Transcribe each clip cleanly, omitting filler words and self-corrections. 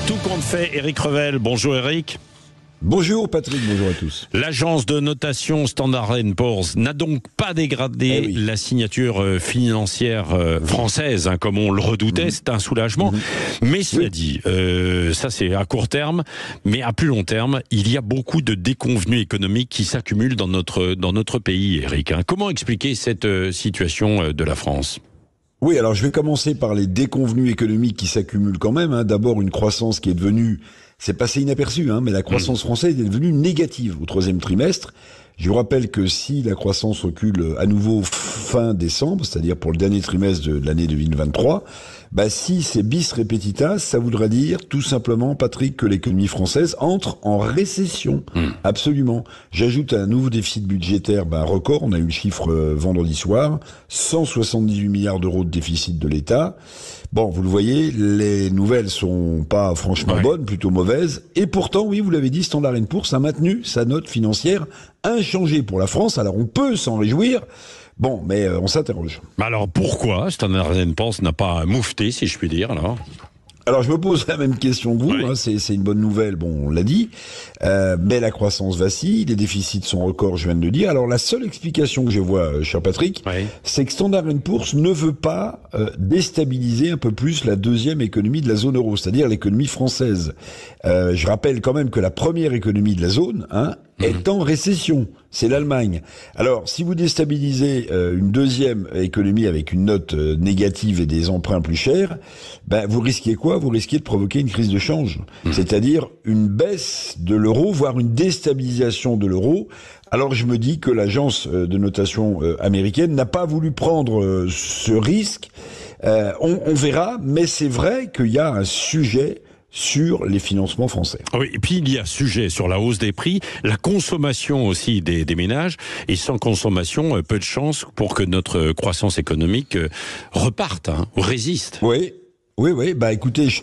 Tout compte fait, Éric Revel. Bonjour Éric. Bonjour Patrick, bonjour à tous. L'agence de notation Standard & Poor's n'a donc pas dégradé la signature financière française, comme on le redoutait, c'est un soulagement. Mais cela dit, ça c'est à court terme, mais à plus long terme, il y a beaucoup de déconvenues économiques qui s'accumulent dans notre pays, Éric. Comment expliquer cette situation de la France ? Oui, alors je vais commencer par les déconvenues économiques qui s'accumulent quand même. D'abord, une croissance qui est devenue, c'est passé inaperçu, mais la croissance française est devenue négative au troisième trimestre. Je vous rappelle que si la croissance recule à nouveau fin décembre, c'est-à-dire pour le dernier trimestre de l'année 2023, si c'est bis repetita, ça voudra dire tout simplement, Patrick, que l'économie française entre en récession. Absolument. J'ajoute un nouveau déficit budgétaire, record. On a eu le chiffre vendredi soir. 178 milliards d'euros de déficit de l'État. Bon, vous le voyez, les nouvelles sont pas franchement bonnes, plutôt mauvaises. Et pourtant, oui, vous l'avez dit, Standard & Poor's a maintenu sa note financière inchangée pour la France. Alors on peut s'en réjouir. Bon, mais on s'interroge. Alors pourquoi Standard & Poor's n'a pas moufté, si je puis dire, alors je me pose la même question que vous, c'est une bonne nouvelle, on l'a dit, mais la croissance vacille, les déficits sont records, je viens de le dire. Alors la seule explication que je vois, cher Patrick, c'est que Standard & Poor's ne veut pas déstabiliser un peu plus la deuxième économie de la zone euro, c'est-à-dire l'économie française. Je rappelle quand même que la première économie de la zone est en récession, c'est l'Allemagne. Alors, si vous déstabilisez une deuxième économie avec une note négative et des emprunts plus chers, vous risquez quoi ? Vous risquez de provoquer une crise de change, c'est-à-dire une baisse de l'euro, voire une déstabilisation de l'euro. Alors je me dis que l'agence de notation américaine n'a pas voulu prendre ce risque. On verra, mais c'est vrai qu'il y a un sujet sur les financements français. Oui, et puis il y a sujet sur la hausse des prix, la consommation aussi des ménages, et sans consommation, peu de chance pour que notre croissance économique reparte, ou résiste. Oui, écoutez, je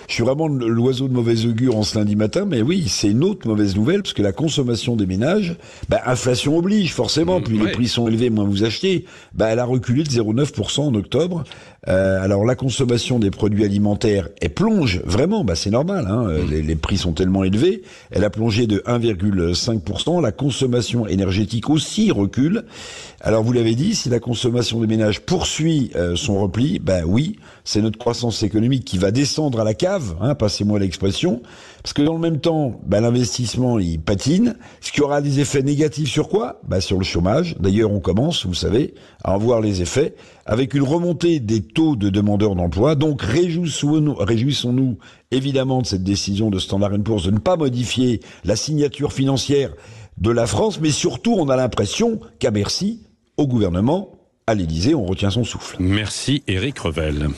suis vraiment l'oiseau de mauvais augure en ce lundi matin, mais oui, c'est une autre mauvaise nouvelle, parce que la consommation des ménages, inflation oblige, forcément, plus les prix sont élevés, moins vous achetez, elle a reculé de 0,9% en octobre. Alors la consommation des produits alimentaires, elle plonge, vraiment, c'est normal, les prix sont tellement élevés, elle a plongé de 1,5%, la consommation énergétique aussi recule. Alors vous l'avez dit, si la consommation des ménages poursuit son repli, oui, c'est notre croissance économique qui va descendre à la cave, passez-moi l'expression, parce que dans le même temps, l'investissement il patine, ce qui aura des effets négatifs sur quoi ? Sur le chômage. D'ailleurs, on commence, vous savez, à en voir les effets, avec une remontée des taux de demandeurs d'emploi. Donc réjouissons-nous évidemment de cette décision de Standard & Poor's de ne pas modifier la signature financière de la France, mais surtout on a l'impression qu'à Bercy, au gouvernement, à l'Élysée, on retient son souffle. Merci Éric Revel.